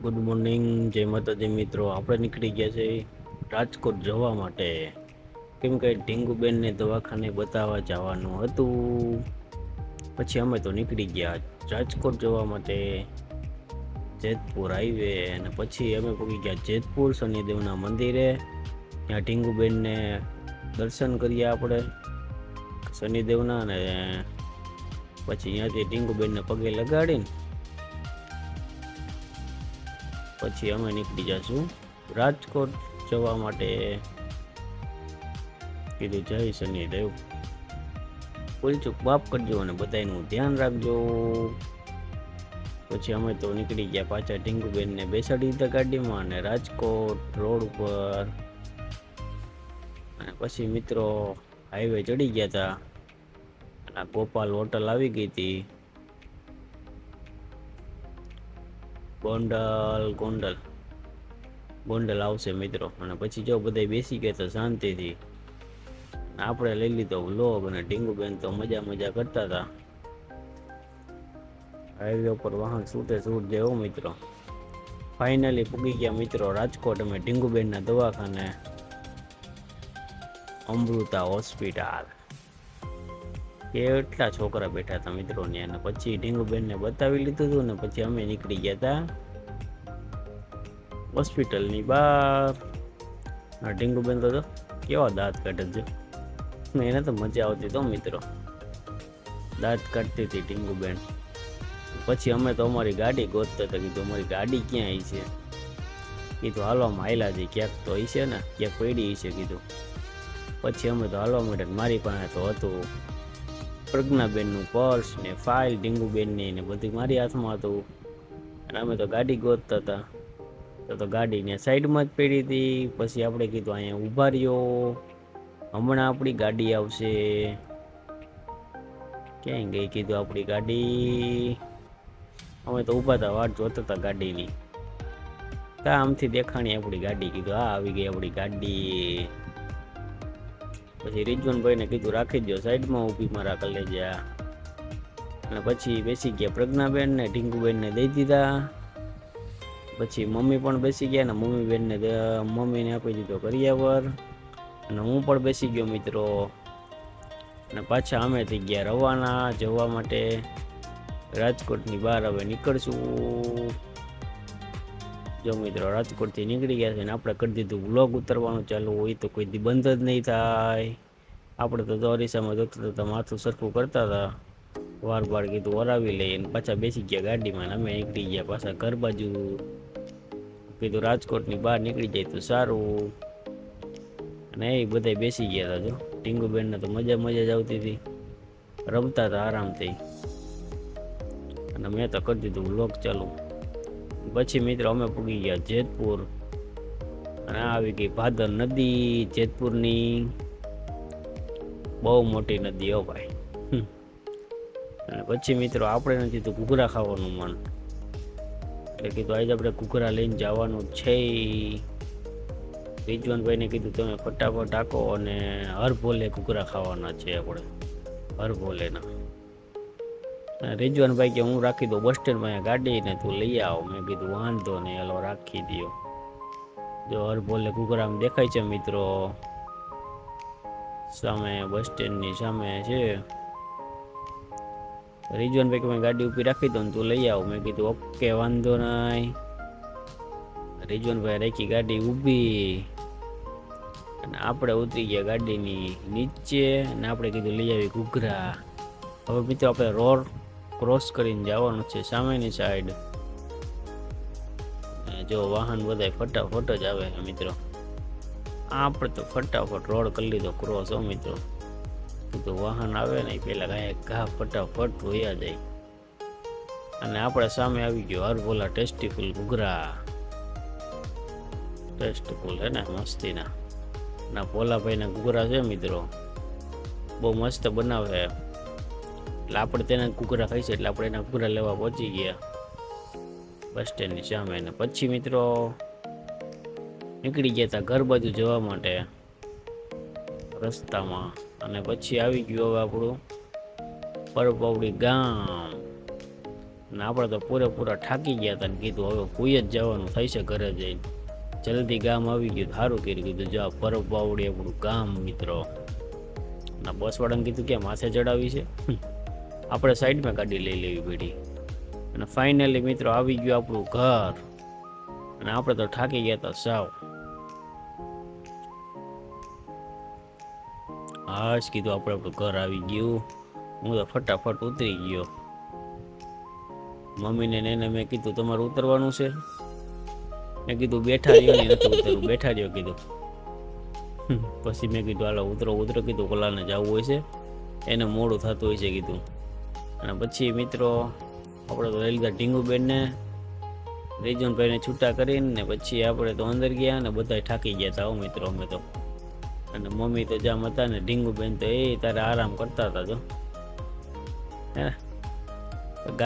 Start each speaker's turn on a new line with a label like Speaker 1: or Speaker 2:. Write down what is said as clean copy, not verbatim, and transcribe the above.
Speaker 1: Good morning, જય માતાજી મિત્રો. આપણે નીકળી ગયા છે રાજકોટ જવા માટે, કેમ કે ઢીંગુબેનને દવાખાને બતાવવા જવાનું હતું. પછી અમે તો નીકળી ગયા રાજકોટ જવા માટે, જેતપુર હાઈવે. અને પછી અમે પહોંચી ગયા જેતપુર શનિદેવના મંદિરે. ત્યાં ઢીંગુબેનને દર્શન કરીએ આપણે શનિદેવના, અને પછી ત્યાંથી ઢીંગુબેનને પગે લગાડીને પછી અમે નીકળી જશું રાજકોટ જવા માટે. કીધું જય શનિદેવ, ભૂલચૂક માફ કરજો અને બધાનું ધ્યાન રાખજો. પછી અમે તો નીકળી ગયા પાછા ઢીંગુબેનને બેસાડી દીધા ગાડીમાં અને રાજકોટ રોડ ઉપર. અને પછી મિત્રો હાઈવે ચડી ગયા હતા અને ગોપાલ હોટલ આવી ગઈ હતી. ગોંડલ આવશે મિત્રો. અને પછી જો બધા બેસી ગયા તો શાંતિથી આપણે લઈ લીધો વ્લોગ, અને ઢીંગુબેન તો મજા કરતા હતા. હાઈવે ઉપર વાહન છૂટે જેવો મિત્રો. ફાઇનલી પૂગી ગયા મિત્રો રાજકોટ અમે ઢીંગુબેનના દવાખાને, અમૃતા હોસ્પિટલ. કેટલા છોકરા બેઠા હતા મિત્રોને. અને પછી ઢીંગુબેનને બતાવી લીધું હતું ને પછી અમે નીકળી ગયા હતા હોસ્પિટલની બહાર. ઢીંગુબેન તો કેવા દાંત કાઢે છે, એને તો મજા આવતી તો મિત્રો, દાંત કાઢતી હતી ઢીંગુબેન. પછી અમે તો અમારી ગાડી ગોતતા હતા. કીધું અમારી ગાડી ક્યાં આવી છે? કીધું હાલવામાં હાયલા છે, ક્યાંક તો હઈ છે ને, ક્યાંક પડી છે કીધું. પછી અમે તો હાલવા માંડ્યા. મારી પાસે તો હતું પ્રજ્ઞાબેનનું પર્સ ને ફાઇલ ઢીંગુબેનની ને બધી મારી હાથમાં હતું. અને અમે તો ગાડી ગોતતા હતા. તો ગાડીને સાઈડમાં જ પડી હતી. પછી આપણે કીધું અહીંયા ઊભા રહ્યો, હમણાં આપણી ગાડી આવશે. ક્યાંય ગઈ કીધું આપણી ગાડી? અમે તો ઊભા હતા, વાટ જોતા હતા ગાડીની. આમથી દેખાણી આપણી ગાડી. કીધું હા આવી ગઈ આપણી ગાડી. પછી રિજવાનભાઈને કીધું રાખી દો સાઈડમાં ઊભી મારા કલેજા. અને પછી બેસી ગયા પ્રજ્ઞાબેન ને ઢીંગુબેનને દઈ દીધા. પછી મમ્મી પણ બેસી ગયા ને મમ્મીને આપી દીધો કરિયાવર. અને હું પણ બેસી ગયો મિત્રો. અને પાછા અમે થઈ ગયા રવાના જવા માટે રાજકોટની બહાર. હવે નીકળશું જો મિત્રો, રાજકોટથી નીકળી ગયા છે ને આપણે કરી દીધું વ્લોગ ઉતરવાનું ચાલુ. હોય તો કોઈ દી બંધ જ નહીં થાય. આપણે તો અરીસામાં જોતા હતા, માથું સરખું કરતા હતા. વાર કીધું વરાવી લઈએ ને પાછા બેસી ગયા ગાડીમાં. અમે નીકળી ગયા પાછા ઘર બાજુ. કીધું રાજકોટની બહાર નીકળી જાય તો સારું. અને એ બધા બેસી ગયા હતા. જો ઢીંગુબેનને તો મજા જ આવતી હતી, રમતા હતા આરામથી. અને મેં તો કરી દીધું વ્લોગ ચાલુ. પછી મિત્રો અમે પૂગી ગયા જેતપુર. અને આવી ગઈ ભાદર નદી જેતપુરની. બહુ મોટી નદી હો ભાઈ. અને પછી મિત્રો આપણે નથી તો ઘૂઘરા ખાવાનું મન, એટલે કીધું આજે આપણે ઘૂઘરા લઈને જવાનું છે. રિજવાનભાઈને કીધું તમે ફટાફટ આખો, અને હર ભોલે ઘૂઘરા ખાવાના છે આપણે, હર ભોલેના. રિજવાનભાઈ કે હું રાખી દઉં બસ સ્ટેન્ડમાં ગાડી ને તું લઈ આવ. મેં કીધું વાંધો નહીં, હાલો રાખી દો. જો હર ભોલે ઘૂઘરા દેખાય છે મિત્રો, સામે બસ સ્ટેન્ડની સામે છે. રિજવાનભાઈ કે મેં ગાડી ઊભી રાખી દઉં ને તું લઈ આવ. મેં કીધું ઓકે વાંધો નહીં. રિજવાનભાઈ રાખી ગાડી ઊભી અને આપણે ઉતરી ગયા ગાડીની નીચે. અને આપણે કીધું લઈ આવી ઘૂઘરા. હવે મિત્રો આપણે રોડ ક્રોસ કરીને જવાનું છે સામેની સાઈડ. જો વાહન બધા ફટાફટ જ આવે છે મિત્રો. આપણે તો ફટાફટ રોડ કરી લીધો ક્રોસ હો મિત્રો. તો વાહન આવે ને પેલા ફટાફટ વયા જાય. અને આપણે સામે આવી ગયો હરભોલા ટેસ્ટીફુલ ઘૂઘરા. ટેસ્ટફુલ હે ને, મસ્તીના ના ભોલાભાઈના ઘૂઘરા છે મિત્રો, બહુ મસ્ત બનાવે. એટલે આપણે તેના ઘૂઘરા ખાઈ છે, એટલે આપણે એના ઘૂઘરા લેવા પહોંચી ગયા બસ સ્ટેન્ડની સામે. ને પછી મિત્રો નીકળી ગયા હતા ઘર બાજુ જવા માટે રસ્તામાં. અને પછી આવી ગયું હવે આપણું પરપાવડી ગામ. અને આપણે તો પૂરેપૂરા થાકી ગયા હતા ને કીધું હવે કોઈ જ જવાનું થાય છે ઘરે જઈને. જલ્દી ગામ આવી ગયું, સારું કર્યું. કીધું જો પરબ વાવડી આપણું ગામ મિત્રો. ના બસવાળાને કીધું કે માથે ચડાવી છે, આપણે સાઈડમાં ગાડી લઈ લેવી પડી. અને ફાઇનલી મિત્રો આવી ગયું આપણું ઘર. અને આપણે તો થાકી ગયા હતા સાવ. હા જ કીધું આપણું ઘર આવી ગયું. હું તો ફટાફટ ઉતરી ગયો. મમ્મીને એને મેં કીધું તમારે ઉતરવાનું છે? મેં કીધું બેઠા રહ્યો ને નથી ઉતરવું, બેઠા રહ્યો કીધું. પછી મેં કીધું હાલો ઉતરો કીધું, કોલાને જવું હોય છે, એને મોડું થતું હોય છે કીધું. અને પછી મિત્રો આપણે તો લઈ લીધા ઢીંગુબેનને, રીજનભાઈને છૂટા કરીને ને પછી આપણે તો અંદર ગયા ને બધા થાકી ગયા હતા મિત્રો અમે તો. અને મમ્મી તો જામ હતા ને ઢીંગુબેન તો એ તારે આરામ કરતા હતા જો હે.